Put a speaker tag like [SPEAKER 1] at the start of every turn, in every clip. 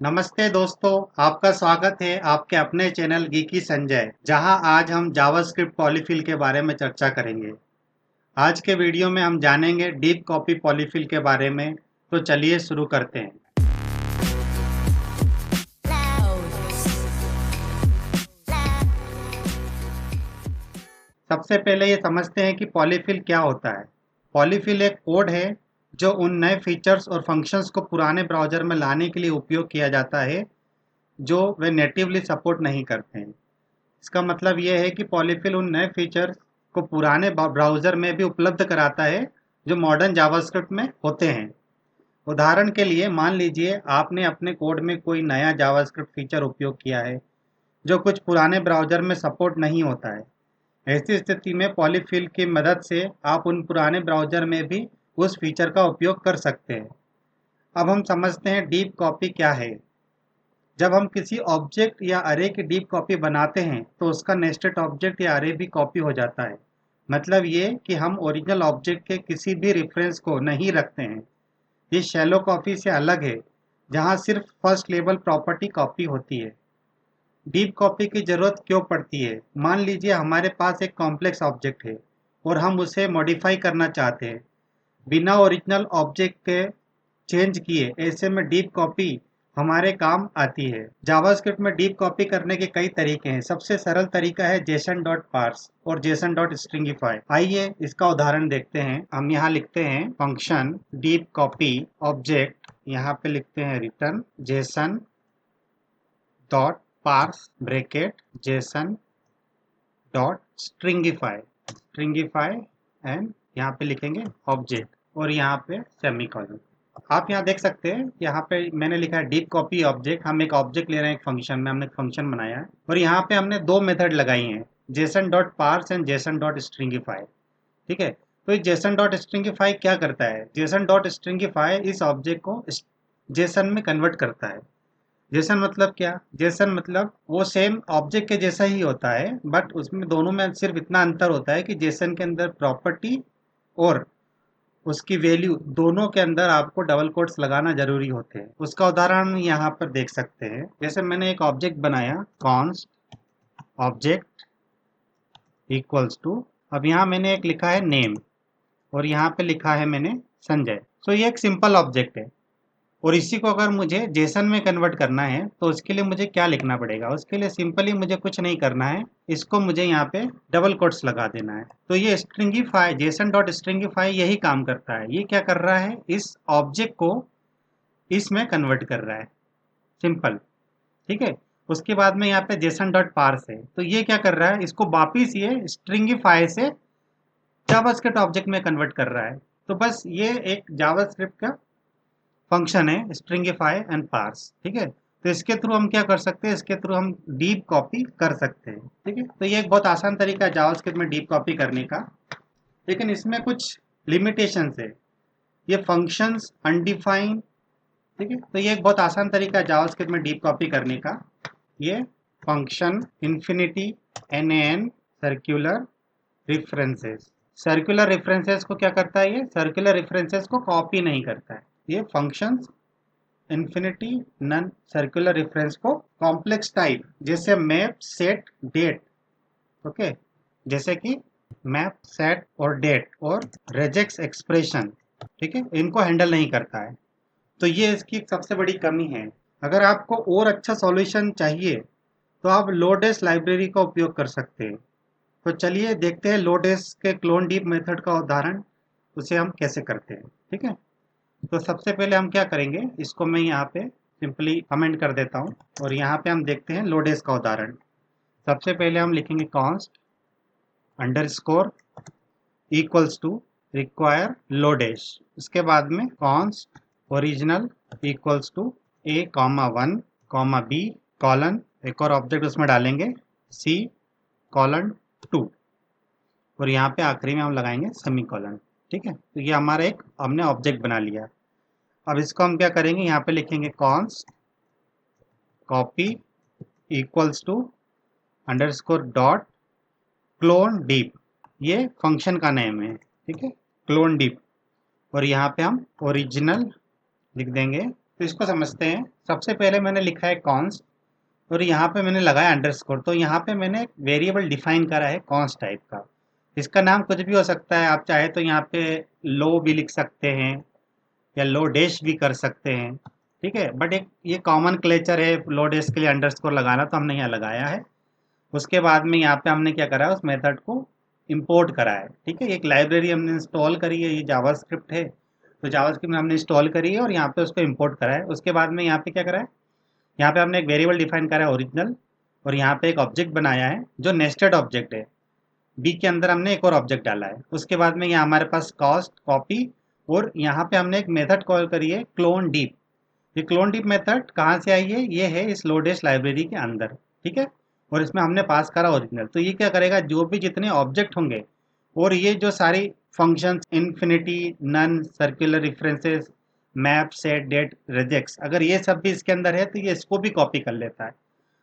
[SPEAKER 1] नमस्ते दोस्तों, आपका स्वागत है आपके अपने चैनल गीकी संजय, जहां आज हम जावास्क्रिप्ट पॉलीफिल के बारे में चर्चा करेंगे। आज के वीडियो में हम जानेंगे डीप कॉपी पॉलीफिल के बारे में। तो चलिए शुरू करते हैं। सबसे पहले ये समझते हैं कि पॉलीफिल क्या होता है। पॉलीफिल एक कोड है जो उन नए फीचर्स और फंक्शंस को पुराने ब्राउज़र में लाने के लिए उपयोग किया जाता है जो वे नेटिवली सपोर्ट नहीं करते हैं। इसका मतलब ये है कि पॉलीफिल उन नए फीचर्स को पुराने ब्राउज़र में भी उपलब्ध कराता है जो मॉडर्न जावास्क्रिप्ट में होते हैं। उदाहरण के लिए मान लीजिए आपने अपने कोड में कोई नया जावास्क्रिप्ट फीचर उपयोग किया है जो कुछ पुराने ब्राउज़र में सपोर्ट नहीं होता है। ऐसी स्थिति में पॉलीफिल की मदद से आप उन पुराने ब्राउज़र में भी उस फीचर का उपयोग कर सकते हैं। अब हम समझते हैं डीप कॉपी क्या है। जब हम किसी ऑब्जेक्ट या अरे की डीप कॉपी बनाते हैं तो उसका नेस्टेड ऑब्जेक्ट या अरे भी कॉपी हो जाता है। मतलब ये कि हम ओरिजिनल ऑब्जेक्ट के किसी भी रेफरेंस को नहीं रखते हैं। ये शैलो कॉपी से अलग है, जहाँ सिर्फ फर्स्ट लेवल प्रॉपर्टी कॉपी होती है। डीप कॉपी की ज़रूरत क्यों पड़ती है? मान लीजिए हमारे पास एक कॉम्प्लेक्स ऑब्जेक्ट है और हम उसे मॉडिफाई करना चाहते हैं बिना ओरिजिनल ऑब्जेक्ट के चेंज किए। ऐसे में डीप कॉपी हमारे काम आती है। जावास्क्रिप्ट में डीप कॉपी करने के कई तरीके हैं। सबसे सरल तरीका है json.parse और json.stringify। आइए इसका उदाहरण देखते हैं। हम यहाँ लिखते हैं फंक्शन डीप कॉपी ऑब्जेक्ट, यहाँ पे लिखते हैं return json dot parse bracket json dot stringify and यहाँ पे लिखेंगे ऑब्जेक्ट और यहाँ पे सेमीकोलन। आप यहाँ देख सकते हैं, यहाँ पे मैंने लिखा है डीप कॉपी ऑब्जेक्ट। हम एक ऑब्जेक्ट ले रहे हैं एक फंक्शन में, हमने एक फंक्शन बनाया है और यहाँ पे हमने दो मेथड लगाई हैं, JSON dot parse and JSON dot stringify. ठीक है, तो ये जेसन डॉट स्ट्रिंगिफाई क्या करता है? जेसन डॉट स्ट्रिंगिफाई इस ऑब्जेक्ट को जेसन में कन्वर्ट करता है। जेसन मतलब क्या? जेसन मतलब वो सेम ऑब्जेक्ट के जैसा ही होता है, बट उसमें दोनों में सिर्फ इतना अंतर होता है कि जेसन के अंदर प्रॉपर्टी और उसकी वैल्यू दोनों के अंदर आपको डबल कोट्स लगाना जरूरी होते हैं। उसका उदाहरण यहाँ पर देख सकते हैं। जैसे मैंने एक ऑब्जेक्ट बनाया कॉन्स्ट ऑब्जेक्ट इक्वल्स टू, अब यहाँ मैंने एक लिखा है नेम और यहाँ पे लिखा है मैंने संजय। सो ये एक सिंपल ऑब्जेक्ट है और इसी को अगर मुझे जेसन में कन्वर्ट करना है तो उसके लिए मुझे क्या लिखना पड़ेगा? उसके लिए सिंपली मुझे कुछ नहीं करना है, इसको मुझे यहाँ पे डबल कोट्स लगा देना है। तो ये स्ट्रिंगिफाई, जेसन डॉट स्ट्रिंगिफाई यही काम करता है। ये क्या कर रहा है? इस ऑब्जेक्ट को इसमें कन्वर्ट कर रहा है, सिंपल। ठीक है, उसके बाद में यहाँ पे जेसन डॉट पार्स है, तो ये क्या कर रहा है? इसको वापिस ये स्ट्रिंगिफाई से जावास्क्रिप्ट ऑब्जेक्ट में कन्वर्ट कर रहा है। तो बस ये एक जावास्क्रिप्ट का फंक्शन है स्ट्रिंगिफाई एंड पार्स। ठीक है, तो इसके थ्रू हम क्या कर सकते हैं? इसके थ्रू हम डीप कॉपी कर सकते हैं। ठीक है, तो ये एक बहुत आसान तरीका है जावास्क्रिप्ट में डीप कॉपी करने का, लेकिन इसमें कुछ लिमिटेशंस है। ये फंक्शंस अनडिफाइंड। ठीक है, तो ये एक बहुत आसान तरीका है जावास्क्रिप्ट में डीप कॉपी करने का। ये function infinity NaN circular references, circular references को क्या करता है? ये सर्कुलर रेफरेंसेस को कॉपी नहीं करता है। ये functions infinity NaN circular reference को कॉम्प्लेक्स टाइप जैसे मैप सेट डेट, ओके, जैसे कि मैप सेट और डेट और रेजेक्स एक्सप्रेशन, ठीक है, इनको हैंडल नहीं करता है। तो ये इसकी सबसे बड़ी कमी है। अगर आपको और अच्छा सॉल्यूशन चाहिए तो आप लोडेस लाइब्रेरी का उपयोग कर सकते हैं। तो चलिए देखते हैं लोडेस के क्लोन डीप मेथड का उदाहरण, उसे हम कैसे करते हैं। ठीक है, तो सबसे पहले हम क्या करेंगे, इसको मैं यहाँ पे सिंपली कमेंट कर देता हूँ और यहाँ पे हम देखते हैं लोडेस का उदाहरण। सबसे पहले हम लिखेंगे const underscore equals to require lodash, उसके बाद में const original equals to A,1, B colon, एक और ऑब्जेक्ट उसमें डालेंगे C कॉलन 2 और यहाँ पे आखिरी में हम लगाएंगे सेमी कॉलन। ठीक है, तो ये हमारा एक हमने ऑब्जेक्ट बना लिया। अब इसको हम क्या करेंगे, यहाँ पे लिखेंगे const copy equals to underscore dot clone deep, ये फंक्शन का नेम है। ठीक है, क्लोन डीप, और यहाँ पे हम ओरिजिनल लिख देंगे तो इसको समझते हैं। सबसे पहले मैंने लिखा है कॉन्स्ट और यहाँ पे मैंने लगाया अंडरस्कोर। तो यहाँ पे मैंने एक वेरिएबल डिफाइन करा है कॉन्स्ट टाइप का। इसका नाम कुछ भी हो सकता है, आप चाहे तो यहाँ पे लो भी लिख सकते हैं या लो डैश भी कर सकते हैं, ठीक है। बट एक ये कॉमन क्लेचर है लो डैश के लिए अंडरस्कोर लगाना, तो हमने यहाँ लगाया है। उसके बाद में यहाँ पे हमने क्या करा है, उस मेथड को इंपोर्ट करा है, ठीक है। एक लाइब्रेरी हमने इंस्टॉल करी है, ये जावास्क्रिप्ट है, तो जावास्क्रिप्ट हमने इंस्टॉल करी है और यहाँ पे उसको इंपोर्ट करा है। उसके बाद में यहाँ पे क्या करा है, यहाँ पे हमने एक वेरिएबल डिफाइन करा है ओरिजिनल, और यहाँ पे एक ऑब्जेक्ट बनाया है जो नेस्टेड ऑब्जेक्ट है। बी के अंदर हमने एक और ऑब्जेक्ट डाला है। उसके बाद में यहाँ हमारे पास कॉस्ट कॉपी, और यहाँ पे हमने एक मेथड कॉल करी है क्लोन डीप। ये क्लोन डीप मेथड कहाँ से आई है, ये है इस लोडेस लाइब्रेरी के अंदर, ठीक है। और इसमें हमने पास करा ओरिजिनल। तो ये क्या करेगा, जो भी जितने ऑब्जेक्ट होंगे और ये जो सारी functions infinity, NaN, circular references, map, set, date, regex, अगर ये सब भी इसके अंदर है तो ये इसको भी कॉपी कर लेता है।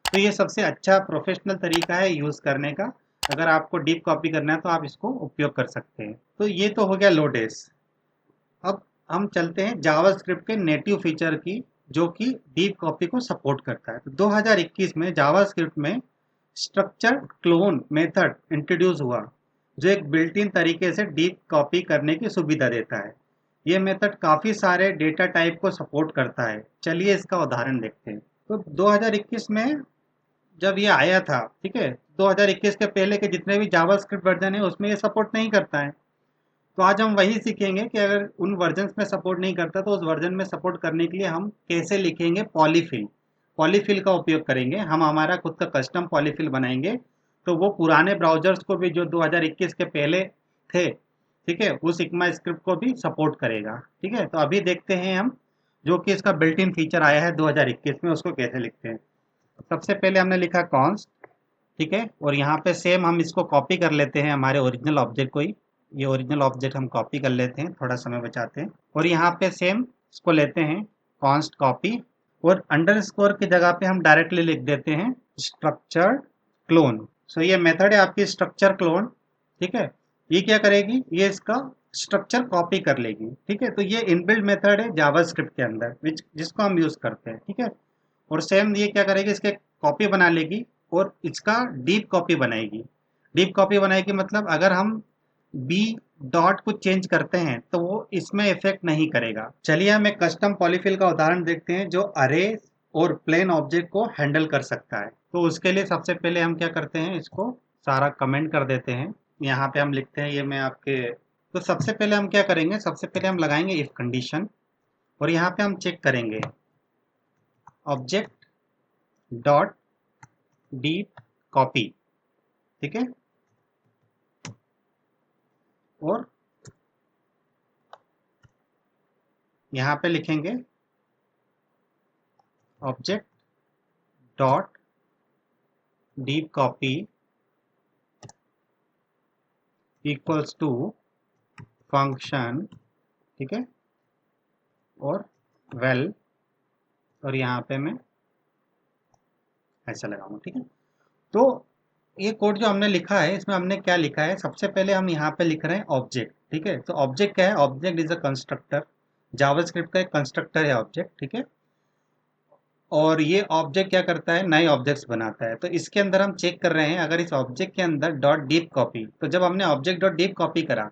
[SPEAKER 1] तो ये सबसे अच्छा प्रोफेशनल तरीका है यूज़ करने का। अगर आपको डीप कॉपी करना है तो आप इसको उपयोग कर सकते हैं। तो ये तो हो गया लोडेस। अब हम चलते हैं जावास्क्रिप्ट के नेटिव फीचर की, जो कि डीप कॉपी को सपोर्ट करता है। तो 2021 में जावास्क्रिप्ट में स्ट्रक्चर क्लोन मेथड इंट्रोड्यूस हुआ, जो एक बिल्ट इन तरीके से डीप कॉपी करने की सुविधा देता है। ये मेथड काफ़ी सारे डेटा टाइप को सपोर्ट करता है। चलिए इसका उदाहरण देखते हैं। तो 2021 में जब ये आया था, ठीक है, 2021 के पहले के जितने भी जावास्क्रिप्ट वर्जन है उसमें ये सपोर्ट नहीं करता है। तो आज हम वही सीखेंगे कि अगर उन वर्जन्स में सपोर्ट नहीं करता तो उस वर्जन में सपोर्ट करने के लिए हम कैसे लिखेंगे पॉलीफिल। पॉलीफिल का उपयोग करेंगे हम, हमारा खुद का कस्टम पॉलीफिल बनाएंगे। तो वो पुराने ब्राउजर्स को भी जो 2021 के पहले थे, ठीक है, उस इक्मा स्क्रिप्ट को भी सपोर्ट करेगा, ठीक है। तो अभी देखते हैं हम, जो कि इसका बिल्ट इन फीचर आया है 2021 में, उसको कैसे लिखते हैं। सबसे पहले हमने लिखा कॉन्स्ट, ठीक है, और यहाँ पे सेम हम इसको कॉपी कर लेते हैं हमारे ओरिजिनल ऑब्जेक्ट को ही। ये ओरिजिनल ऑब्जेक्ट हम कॉपी कर लेते हैं, थोड़ा समय बचाते हैं, और यहाँ पे सेम इसको लेते हैं कॉन्स्ट कॉपी, और अंडरस्कोर की जगह पे हम डायरेक्टली लिख देते हैं स्ट्रक्चर क्लोन। सो ये मेथड है आपकी स्ट्रक्चर क्लोन, ठीक है। ये क्या करेगी, ये इसका स्ट्रक्चर कॉपी कर लेगी, ठीक है। तो ये इनबिल्ट मेथड है जावास्क्रिप्ट के अंदर जिसको हम यूज करते हैं, ठीक है। और सेम ये क्या करेगी, इसके कॉपी बना लेगी और इसका डीप कॉपी बनाएगी। डीप कॉपी बनाएगी मतलब अगर हम बी डॉट को चेंज करते हैं तो वो इसमें इफेक्ट नहीं करेगा। चलिए हम एक कस्टम पॉलीफिल का उदाहरण देखते हैं जो अरे और प्लेन ऑब्जेक्ट को हैंडल कर सकता है। तो उसके लिए सबसे पहले हम क्या करते हैं, इसको सारा कमेंट कर देते हैं। यहाँ पे हम लिखते हैं, ये मैं आपके, तो सबसे पहले हम क्या करेंगे, सबसे पहले हम लगाएंगे इफ कंडीशन, और यहाँ पे हम चेक करेंगे ऑब्जेक्ट डॉट डीप कॉपी, ठीक है। और यहाँ पे लिखेंगे object dot deep copy equals to function, ठीक है, और वेल, और यहाँ पे मैं ऐसा लगाऊंगा, ठीक है। तो ये कोड जो हमने लिखा है, इसमें हमने क्या लिखा है, सबसे पहले हम यहाँ पे लिख रहे हैं ऑब्जेक्ट, ठीक है। तो ऑब्जेक्ट क्या है, object is a constructor, JavaScript का एक कंस्ट्रक्टर है ऑब्जेक्ट, ठीक है। और ये ऑब्जेक्ट क्या करता है, नए ऑब्जेक्ट्स बनाता है। तो इसके अंदर हम चेक कर रहे हैं, अगर इस ऑब्जेक्ट के अंदर डॉट डीप कॉपी, तो जब हमने ऑब्जेक्ट डॉट डीप कॉपी करा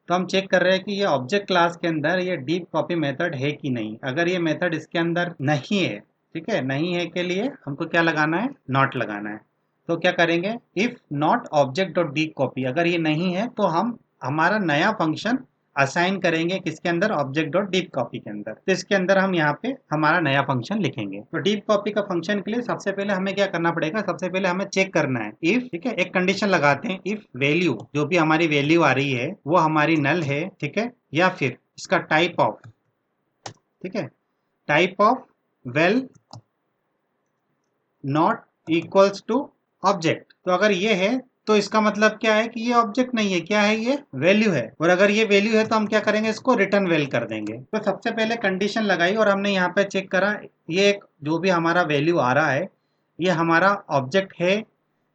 [SPEAKER 1] तो हम चेक कर रहे हैं कि ये ऑब्जेक्ट क्लास के अंदर ये डीप कॉपी मेथड है कि नहीं। अगर ये मेथड इसके अंदर नहीं है, ठीक है, नहीं है के लिए हमको क्या लगाना है, नॉट लगाना है। तो क्या करेंगे, if not object dot deep copy, अगर ये नहीं है तो हम हमारा नया फंक्शन असाइन करेंगे किसके अंदर, ऑब्जेक्ट डॉट डीप कॉपी के अंदर। तो इसके अंदर हम यहाँ पे हमारा नया फंक्शन लिखेंगे। तो डीप कॉपी का फंक्शन के लिए सबसे पहले हमें क्या करना पड़ेगा, सबसे पहले हमें चेक करना है इफ, ठीक है, एक कंडीशन लगाते हैं, इफ वैल्यू, जो भी हमारी वैल्यू आ रही है वो हमारी नल है, ठीक है, या फिर इसका टाइप ऑफ, ठीक है, type of val not equals to object. तो अगर ये है तो इसका मतलब क्या है कि ये ऑब्जेक्ट नहीं है, क्या है, ये वैल्यू है। और अगर ये वैल्यू है तो हम क्या करेंगे, इसको रिटर्न वेल कर देंगे। तो सबसे पहले कंडीशन लगाई और हमने यहाँ पे चेक करा, ये एक जो भी हमारा वैल्यू आ रहा है ये हमारा ऑब्जेक्ट है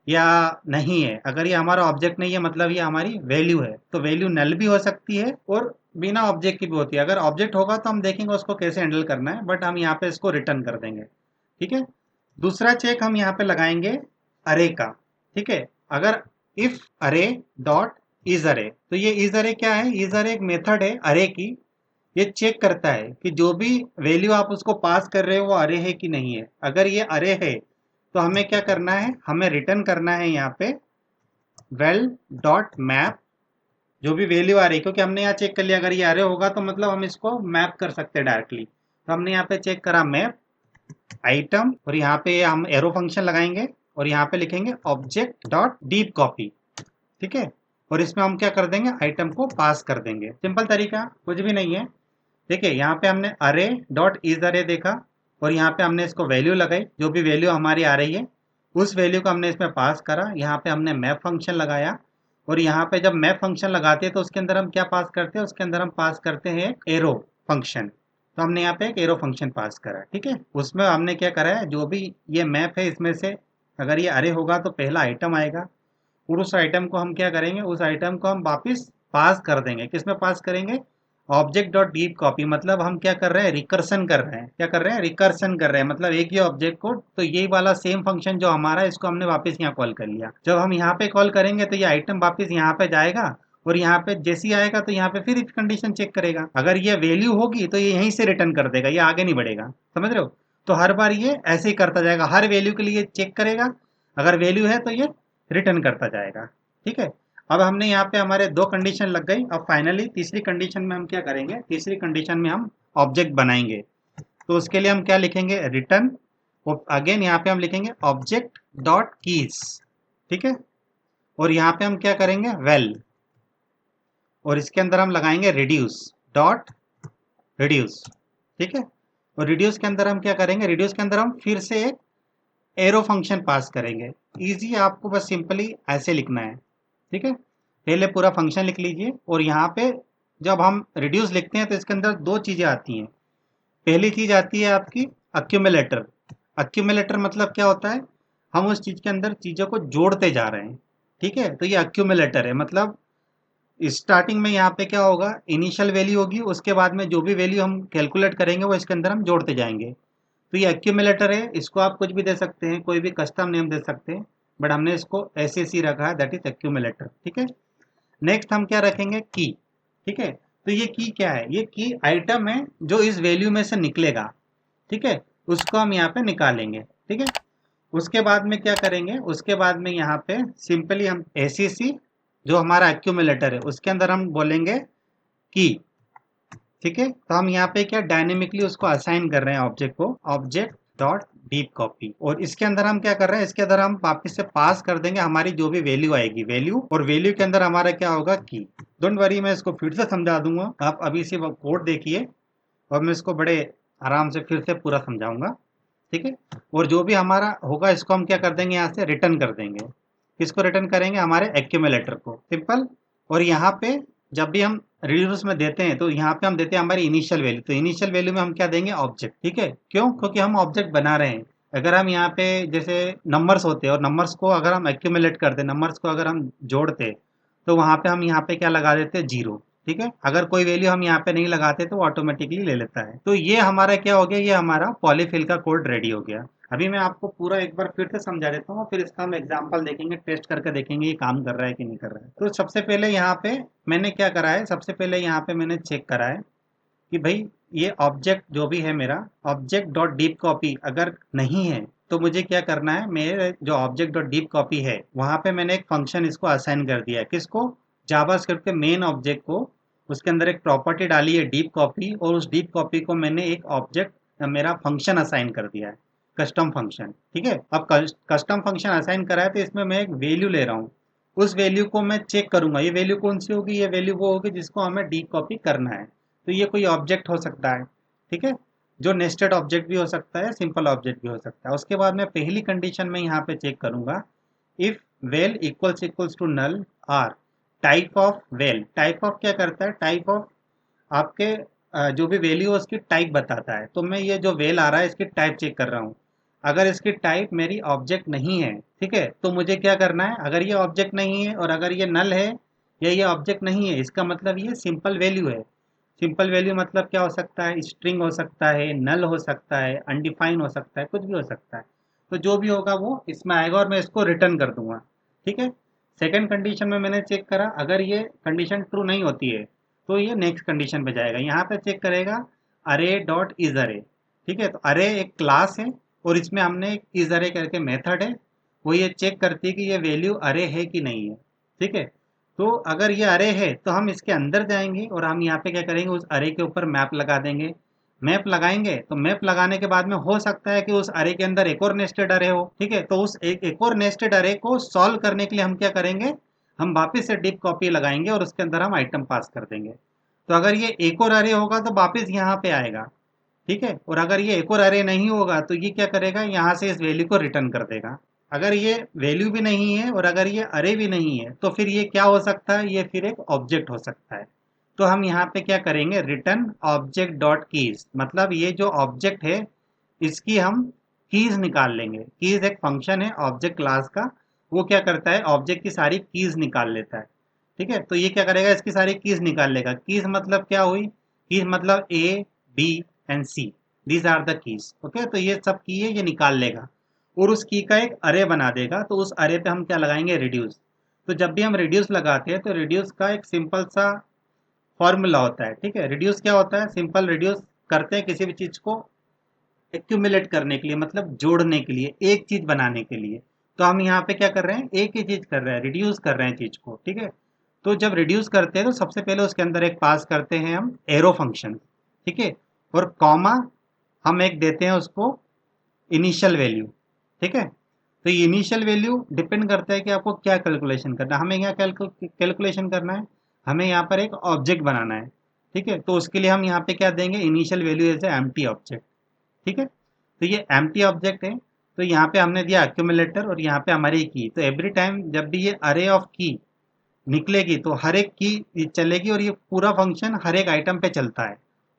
[SPEAKER 1] या नहीं है। अगर ये हमारा ऑब्जेक्ट नहीं है मतलब ये हमारी वैल्यू है, तो वैल्यू नल भी हो सकती है और बिना ऑब्जेक्ट की भी होती है। अगर ऑब्जेक्ट होगा तो हम देखेंगे उसको कैसे हैंडल करना है, बट हम यहाँ पे इसको रिटर्न कर देंगे। ठीक है, दूसरा चेक हम यहाँ पे लगाएंगे अरे का। ठीक है, अगर इफ अरे डॉट इज अरे, तो ये इज अरे क्या है, इज अरे एक मेथड है अरे की। ये चेक करता है कि जो भी वैल्यू आप उसको पास कर रहे हो वो अरे है कि नहीं है। अगर ये अरे है तो हमें क्या करना है, हमें रिटर्न करना है यहाँ पे वेल डॉट मैप जो भी वैल्यू आ रही है, क्योंकि हमने यहाँ चेक कर लिया अगर ये अरे होगा तो मतलब हम इसको मैप कर सकते हैं डायरेक्टली। तो हमने यहाँ पे चेक करा मैप आइटम, और यहाँ पे हम एरो फंक्शन लगाएंगे और यहाँ पे लिखेंगे ऑब्जेक्ट डॉट डीप कॉपी। ठीक है, और इसमें हम क्या कर देंगे, आइटम को पास कर देंगे। सिंपल तरीका, कुछ भी नहीं है। ठीक है, यहाँ पे हमने अरे डॉट इज अरे देखा और यहाँ पे हमने इसको वैल्यू लगाई, जो भी वैल्यू हमारी आ रही है उस वैल्यू को हमने इसमें पास करा। यहाँ पे हमने मैप फंक्शन लगाया और यहाँ पे जब मैप फंक्शन लगाते हैं तो उसके अंदर हम क्या पास करते हैं, उसके अंदर हम पास करते हैं एक एरो फंक्शन। तो हमने यहाँ पे एक एरो फंक्शन पास करा। ठीक है, उसमें हमने क्या करा है, जो भी ये मैप है इसमें से अगर ये अरे होगा तो पहला आइटम आएगा और उस आइटम को हम क्या करेंगे, उस आइटम को हम वापस पास कर देंगे। किस में पास करेंगे, ऑब्जेक्ट डॉट डीप कॉपी। मतलब हम क्या कर रहे हैं, रिकर्सन कर रहे हैं। क्या कर रहे हैं, रिकर्सन कर रहे हैं, मतलब एक ही ऑब्जेक्ट को, तो यही वाला सेम फंक्शन जो हमारा है इसको हमने वापस यहाँ कॉल कर लिया। जब हम यहाँ पे कॉल करेंगे तो ये आइटम वापस यहाँ पे जाएगा और यहाँ पे जैसे ही आएगा तो यहाँ पे फिर इफ कंडीशन चेक करेगा। अगर ये वैल्यू होगी तो ये यहीं से रिटर्न कर देगा, ये आगे नहीं बढ़ेगा। समझ रहे हो, तो हर बार ये ऐसे ही करता जाएगा, हर वैल्यू के लिए चेक करेगा, अगर वैल्यू है तो ये रिटर्न करता जाएगा। ठीक है, अब हमने यहाँ पे हमारे दो कंडीशन लग गई। अब फाइनली तीसरी कंडीशन में हम क्या करेंगे, तीसरी कंडीशन में हम ऑब्जेक्ट बनाएंगे। तो उसके लिए हम क्या लिखेंगे, रिटर्न, अगेन यहाँ पे हम लिखेंगे ऑब्जेक्ट डॉट कीज। ठीक है, और यहाँ पे हम क्या करेंगे, वेल, और इसके अंदर हम लगाएंगे रिड्यूस डॉट रिड्यूस। ठीक है, और रिड्यूस के अंदर हम क्या करेंगे, रिड्यूस के अंदर हम फिर से एक एरो फंक्शन पास करेंगे। इजी, आपको बस सिंपली ऐसे लिखना है। ठीक है, पहले पूरा फंक्शन लिख लीजिए और यहाँ पे जब हम रिड्यूस लिखते हैं तो इसके अंदर दो चीज़ें आती हैं। पहली चीज़ आती है आपकी अक्यूमुलेटर। अक्यूमुलेटर मतलब क्या होता है, हम उस चीज़ के अंदर चीज़ों को जोड़ते जा रहे हैं। ठीक है, तो ये अक्यूमुलेटर है। मतलब स्टार्टिंग में यहाँ पे क्या होगा, इनिशियल वैल्यू होगी, उसके बाद में जो भी वैल्यू हम कैलकुलेट करेंगे वो इसके अंदर हम जोड़ते जाएंगे। तो ये एक्यूमुलेटर है, इसको आप कुछ भी दे सकते हैं, कोई भी कस्टम नेम दे सकते हैं, बट हमने इसको ऐसे सी रखा है, दैट इज एक्यूमुलेटर। ठीक है, नेक्स्ट हम क्या रखेंगे, की। ठीक है, तो ये की क्या है, ये की आइटम है जो इस वैल्यू में से निकलेगा। ठीक है, उसको हम यहाँ पे निकालेंगे। ठीक है, उसके बाद में क्या करेंगे, उसके बाद में यहाँ पे सिंपली हम ऐसी सी जो हमारा एक्यूमुलेटर है उसके अंदर हम बोलेंगे की। ठीक है, तो हम यहाँ पे क्या डायनेमिकली उसको असाइन कर रहे हैं ऑब्जेक्ट को, ऑब्जेक्ट डॉट डीप कॉपी। और इसके अंदर हम क्या कर रहे हैं, इसके अंदर हम वापस से पास कर देंगे हमारी जो भी वैल्यू आएगी, वैल्यू, और वैल्यू के अंदर हमारा क्या होगा, की। डोंट वरी, मैं इसको फिर से समझा दूंगा, आप अभी से कोड देखिए और मैं इसको बड़े आराम से फिर से पूरा समझाऊंगा। ठीक है, और जो भी हमारा होगा इसको हम क्या कर देंगे, यहाँ से रिटर्न कर देंगे। किसको रिटर्न करेंगे, हमारे एक्यूमुलेटर को, सिंपल। और यहाँ पे जब भी हम रिड्यूस में देते हैं तो यहाँ पे हम देते हैं हमारी इनिशियल वैल्यू, तो इनिशियल वैल्यू में हम क्या देंगे, ऑब्जेक्ट। ठीक है, क्यों, क्योंकि हम ऑब्जेक्ट बना रहे हैं। अगर हम यहाँ पे जैसे नंबर्स होते हैं और नंबर्स को अगर हम एक्यूमुलेट करते, नंबर्स को अगर हम जोड़ते, तो वहाँ पे हम यहाँ पे क्या लगा देते हैं, जीरो। ठीक है, अगर कोई वैल्यू हम यहाँ पे नहीं लगाते तो वो ऑटोमेटिकली ले लेता है। तो ये हमारा क्या हो गया, ये हमारा पॉलीफिल का कोड रेडी हो गया। अभी मैं आपको पूरा एक बार फिर से समझा देता हूँ, फिर इसका हम एग्जांपल देखेंगे, टेस्ट करके देखेंगे ये काम कर रहा है कि नहीं कर रहा है। तो सबसे पहले यहाँ पे मैंने क्या करा है, सबसे पहले यहाँ पे मैंने चेक करा है कि भाई ये ऑब्जेक्ट जो भी है मेरा, ऑब्जेक्ट डॉट डीप कॉपी अगर नहीं है तो मुझे क्या करना है, मेरे जो ऑब्जेक्ट डॉट डीप कॉपी है वहाँ पे मैंने एक फंक्शन इसको असाइन कर दिया है। किसको, जावास्क्रिप्ट के मेन ऑब्जेक्ट को। उसके अंदर एक प्रॉपर्टी डाली है डीप कॉपी, और उस डीप कॉपी को मैंने एक ऑब्जेक्ट मेरा फंक्शन असाइन कर दिया है, कस्टम फंक्शन। ठीक है, अब कस्टम फंक्शन असाइन करा है तो इसमें मैं एक वैल्यू ले रहा हूँ। उस वैल्यू को मैं चेक करूंगा, ये वैल्यू कौन सी होगी, ये वैल्यू वो होगी जिसको हमें डीप कॉपी करना है। तो ये कोई ऑब्जेक्ट हो सकता है। ठीक है, जो नेस्टेड ऑब्जेक्ट भी हो सकता है, सिंपल ऑब्जेक्ट भी हो सकता है। उसके बाद मैं पहली कंडीशन में यहाँ पे चेक करूंगा, if val equals to null or type of val. Type of क्या करता है, टाइप ऑफ आपके जो भी वैल्यू है उसकी टाइप बताता है। तो मैं ये जो वेल आ रहा है इसकी टाइप चेक कर रहा हूँ। अगर इसकी टाइप मेरी ऑब्जेक्ट नहीं है, ठीक है, तो मुझे क्या करना है, अगर ये ऑब्जेक्ट नहीं है और अगर ये नल है या ये ऑब्जेक्ट नहीं है, इसका मतलब ये सिंपल वैल्यू है, सिंपल वैल्यू मतलब क्या हो सकता है, स्ट्रिंग हो सकता है, नल हो सकता है, अनडिफाइन हो सकता है, कुछ भी हो सकता है। तो जो भी होगा वो इसमें आएगा और मैं इसको रिटर्न कर दूंगा। ठीक है। सेकंड कंडीशन में मैंने चेक करा, अगर ये कंडीशन ट्रू नहीं होती है तो ये नेक्स्ट कंडीशन पे जाएगा। यहाँ पे चेक करेगा अरे डॉट इज अरे। ठीक है। तो अरे एक क्लास है और इसमें हमने एक इज अरे करके मेथड है, वो ये चेक करती है कि ये वैल्यू अरे है कि नहीं है। ठीक है। तो अगर ये अरे है तो हम इसके अंदर जाएंगे और हम यहाँ पे क्या करेंगे, उस अरे के ऊपर मैप लगा देंगे। मैप लगाएंगे तो मैप लगाने के बाद में हो सकता है कि उस अरे के अंदर एक और नेस्टेड अरे हो। ठीक है। तो उस एक और नेस्टेड अरे को सॉल्व करने के लिए हम क्या करेंगे, हम वापस से डीप कॉपी लगाएंगे और उसके अंदर हम आइटम पास कर देंगे। तो अगर ये एक और अरे होगा तो वापस यहाँ पे आएगा। ठीक है। और अगर ये एक और अरे नहीं होगा तो ये क्या करेगा, यहाँ से इस वैल्यू को रिटर्न कर देगा। अगर ये वैल्यू भी नहीं है और अगर ये अरे भी नहीं है तो फिर ये क्या हो सकता है, ये फिर एक ऑब्जेक्ट हो सकता है। तो हम यहाँ पे क्या करेंगे, रिटर्न ऑब्जेक्ट डॉट कीज, मतलब ये जो ऑब्जेक्ट है इसकी हम कीज निकाल लेंगे। कीज एक फंक्शन है ऑब्जेक्ट क्लास का, वो क्या करता है, ऑब्जेक्ट की सारी कीज निकाल लेता है। ठीक है। तो ये क्या करेगा, इसकी सारी कीज निकाल लेगा। कीज मतलब क्या हुई, कीज मतलब A B and C, these are the keys. Okay. तो ये सब की है, ये निकाल लेगा और उस की का एक अरे बना देगा। तो उस अरे पे हम क्या लगाएंगे, रिड्यूस। तो जब भी हम रिड्यूस लगाते हैं तो रिड्यूस का एक सिंपल सा फॉर्मूला होता है। ठीक है। रिड्यूस क्या होता है, सिंपल रिड्यूस करते हैं किसी भी चीज को एक्यूमुलेट करने के लिए, मतलब जोड़ने के लिए, एक चीज बनाने के लिए। तो हम यहाँ पे क्या कर रहे हैं, एक ही चीज कर रहे हैं, रिड्यूस कर रहे हैं चीज को। ठीक है। तो जब रिड्यूस करते हैं तो सबसे पहले उसके अंदर एक पास करते हैं हम एरो फंक्शन। ठीक है। और कॉमा हम एक देते हैं उसको इनिशियल वैल्यू। ठीक है। तो ये इनिशियल वैल्यू डिपेंड करता है कि आपको क्या कैलकुलेशन करना है। हमें यहाँ कैलकुलेशन करना है, हमें यहाँ पर एक ऑब्जेक्ट बनाना है। ठीक है। तो उसके लिए हम यहाँ पे क्या देंगे, initial value as a empty object. ठीक है। तो ये एम्प्टी ऑब्जेक्ट है। तो यहाँ पे हमने दिया एक्यूमुलेटर और यहाँ पे हमारी की। तो एवरी टाइम जब भी ये अरे ऑफ की निकलेगी तो हर एक की चलेगी और ये पूरा फंक्शन हर एक आइटम पे चलता है।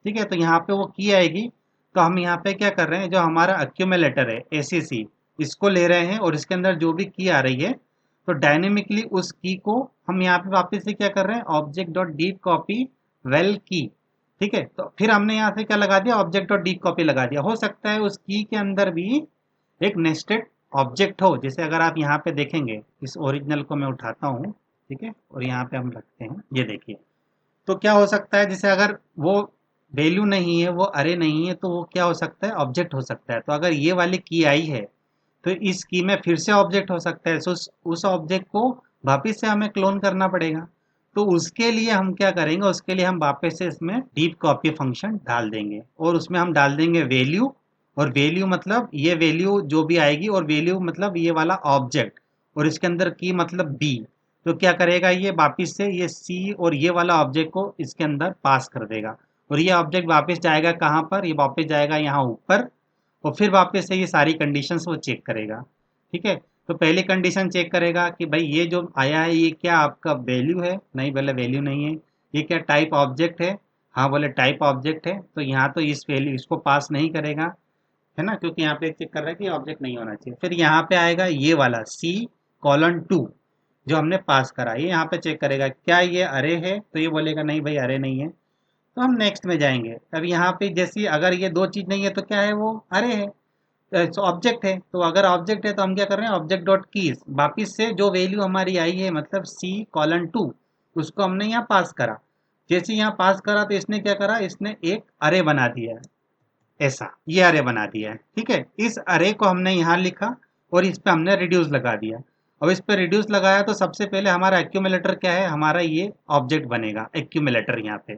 [SPEAKER 1] ठीक है। तो यहाँ पे वो की आएगी। तो हम यहाँ पे क्या कर रहे हैं, जो हमारा एक्यूमुलेटर है एसीसी, इसको ले रहे हैं और इसके अंदर जो भी की आ रही है तो डायनेमिकली उस की को हम यहाँ पे वापस से क्या कर रहे हैं, object dot deep copy well की। ठीक है। तो फिर हमने यहाँ से क्या लगा दिया, ऑब्जेक्ट डॉट डीप कॉपी लगा दिया। हो सकता है उस की के अंदर भी एक नेस्टेड ऑब्जेक्ट हो, जैसे अगर आप यहाँ पे देखेंगे, इस ओरिजिनल को मैं उठाता हूँ। ठीक है। और यहाँ पे हम रखते हैं, ये देखिए। तो क्या हो सकता है, जैसे अगर वो वैल्यू नहीं है, वो अरे नहीं है, तो वो क्या हो सकता है, ऑब्जेक्ट हो सकता है। तो अगर ये वाली की आई है तो इस की में फिर से ऑब्जेक्ट हो सकता है। सो उस ऑब्जेक्ट को वापस से हमें क्लोन करना पड़ेगा। तो उसके लिए हम क्या करेंगे, उसके लिए हम वापस से इसमें डीप कॉपी फंक्शन डाल देंगे और उसमें हम डाल देंगे वैल्यू। और वैल्यू मतलब ये वैल्यू जो भी आएगी, और वैल्यू मतलब ये वाला ऑब्जेक्ट, और इसके अंदर की मतलब बी। तो क्या करेगा, ये वापस से ये सी और ये वाला ऑब्जेक्ट को इसके अंदर पास कर देगा। और ये ऑब्जेक्ट वापस जाएगा कहाँ पर, ये वापस जाएगा यहाँ ऊपर। और फिर वापस से ये सारी कंडीशंस वो चेक करेगा। ठीक है। तो पहली कंडीशन चेक करेगा कि भाई ये जो आया है ये क्या आपका वैल्यू है, नहीं बोले वैल्यू नहीं है। ये क्या टाइप ऑब्जेक्ट है, हाँ बोले टाइप ऑब्जेक्ट है। तो यहाँ तो इस वैल्यू इसको पास नहीं करेगा, है ना, क्योंकि यहाँ पे चेक कर रहा है कि ऑब्जेक्ट नहीं होना चाहिए। फिर यहाँ पे आएगा ये वाला C:2 जो हमने पास करा, ये यहाँ पे चेक करेगा क्या ये अरे है, तो ये बोलेगा नहीं भाई अरे नहीं है। तो हम नेक्स्ट में जाएंगे। अब यहाँ पे जैसी अगर ये दो चीज़ नहीं है तो क्या है, वो अरे है, ऑब्जेक्ट है। तो अगर ऑब्जेक्ट है तो हम क्या कर रहे हैं, ऑब्जेक्ट डॉट कीज, वापिस से जो वैल्यू हमारी आई है मतलब C:2 उसको हमने यहाँ पास करा। जैसे यहाँ पास करा तो इसने क्या करा, इसने एक अरे बना दिया है, ऐसा ये अरे बना दिया है। ठीक है। इस अरे को हमने यहाँ लिखा और इस पे हमने रिड्यूस लगा दिया। अब इस पे रिड्यूस लगाया तो सबसे पहले हमारा एक्यूमुलेटर क्या है, हमारा ये ऑब्जेक्ट बनेगा एक्यूमुलेटर यहाँ पे।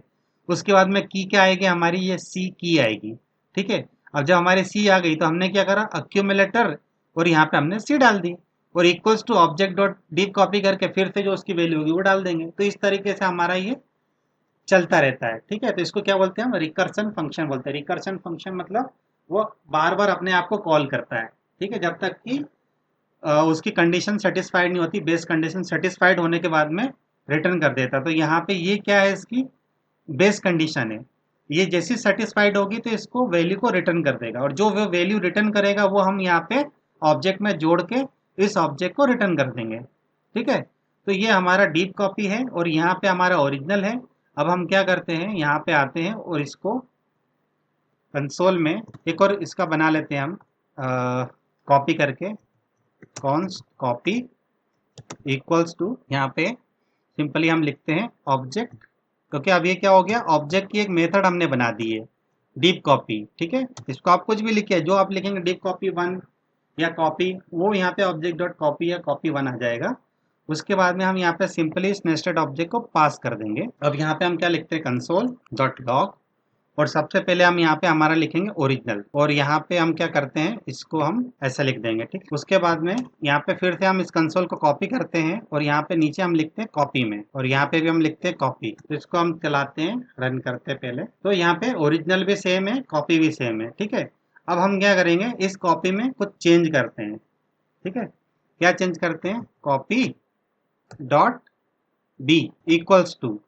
[SPEAKER 1] उसके बाद में की क्या आएगी, हमारी ये सी की आएगी। ठीक है। अब जब हमारी सी आ गई तो हमने क्या करा, एक्यूमुलेटर और यहाँ पे हमने सी डाल दी और equals to object dot deep copy करके फिर से जो उसकी वैल्यू होगी वो डाल देंगे। तो इस तरीके से हमारा ये चलता रहता है। ठीक है। तो इसको क्या बोलते हैं, हम रिकर्सन फंक्शन बोलते हैं। रिकर्सन फंक्शन मतलब वो बार बार अपने आप को कॉल करता है। ठीक है। जब तक कि उसकी कंडीशन सेटिस्फाइड नहीं होती, बेस कंडीशन सेटिस्फाइड होने के बाद में रिटर्न कर देता। तो यहाँ पे ये क्या है, इसकी बेस कंडीशन है। ये जैसी सेटिस्फाइड होगी तो इसको वैल्यू को रिटर्न कर देगा, और जो वो वैल्यू रिटर्न करेगा वो हम यहाँ पे ऑब्जेक्ट में जोड़ के इस ऑब्जेक्ट को रिटर्न कर देंगे। ठीक है। तो ये हमारा डीप कॉपी है और यहाँ पे हमारा ओरिजिनल है। अब हम क्या करते हैं, यहाँ पे आते हैं और इसको कंसोल में एक और इसका बना लेते हैं हम कॉपी करके, कॉन्स्ट कॉपी इक्वल्स टू, यहाँ पे सिंपली हम लिखते हैं ऑब्जेक्ट, क्योंकि अब ये क्या हो गया, ऑब्जेक्ट की एक मेथड हमने बना दी है डीप कॉपी। ठीक है, इसको आप कुछ भी लिखिए, जो आप लिखेंगे डीप कॉपी 1 या कॉपी, वो यहाँ पे ऑब्जेक्ट डॉट कॉपी या कॉपी 1 आ जाएगा। उसके बाद में हम यहाँ पे सिंपली इस नेस्टेड ऑब्जेक्ट को पास कर देंगे। अब यहाँ पे हम क्या लिखते हैं, कंसोल डॉट लॉग, और सबसे पहले हम यहाँ पे हमारा लिखेंगे ओरिजिनल, और यहाँ पे हम क्या करते हैं, इसको हम ऐसे लिख देंगे। ठीक, उसके बाद में यहाँ पे फिर से हम इस कंसोल को कॉपी करते हैं और यहाँ पे नीचे हम लिखते हैं कॉपी में, और यहाँ पे भी हम लिखते हैं कॉपी। तो इसको हम चलाते हैं, रन करते हैं पहले, तो यहाँ पे ओरिजिनल भी सेम है, कॉपी भी सेम है। ठीक है, अब हम क्या करेंगे, इस कॉपी में कुछ चेंज करते हैं। ठीक है, क्या चेंज करते हैं, copy dot B equals to,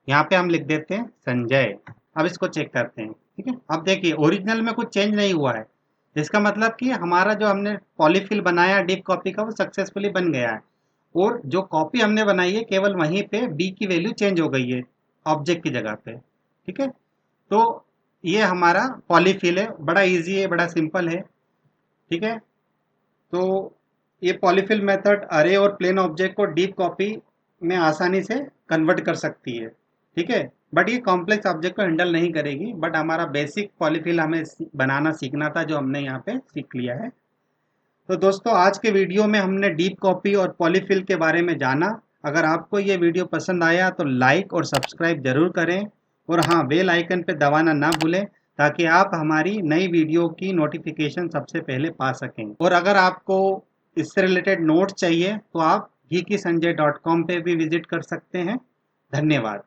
[SPEAKER 1] यहाँ पे हम लिख देते हैं संजय। अब इसको चेक करते हैं। ठीक है, अब देखिए ओरिजिनल में कुछ चेंज नहीं हुआ है, इसका मतलब कि हमारा जो हमने पॉलीफिल बनाया डीप कॉपी का, वो सक्सेसफुली बन गया है, और जो कॉपी हमने बनाई है केवल वहीं पे बी की वैल्यू चेंज हो गई है ऑब्जेक्ट की जगह पे। ठीक है, तो ये हमारा पॉलीफिल है, बड़ा इजी है, बड़ा सिंपल है। ठीक है, तो ये पॉलीफिल मेथड अरे और प्लेन ऑब्जेक्ट को डीप कॉपी में आसानी से कन्वर्ट कर सकती है। ठीक है, बट ये कॉम्प्लेक्स ऑब्जेक्ट को हैंडल नहीं करेगी, बट हमारा बेसिक पॉलीफिल हमें बनाना सीखना था, जो हमने यहाँ पे सीख लिया है। तो दोस्तों, आज के वीडियो में हमने डीप कॉपी और पॉलीफिल के बारे में जाना। अगर आपको ये वीडियो पसंद आया तो लाइक और सब्सक्राइब जरूर करें, और हाँ, बेल आइकन पे दबाना ना भूलें, ताकि आप हमारी नई वीडियो की नोटिफिकेशन सबसे पहले पा सकें। और अगर आपको इससे रिलेटेड नोट्स चाहिए तो आप geekysanjay.com पे भी विजिट कर सकते हैं। धन्यवाद।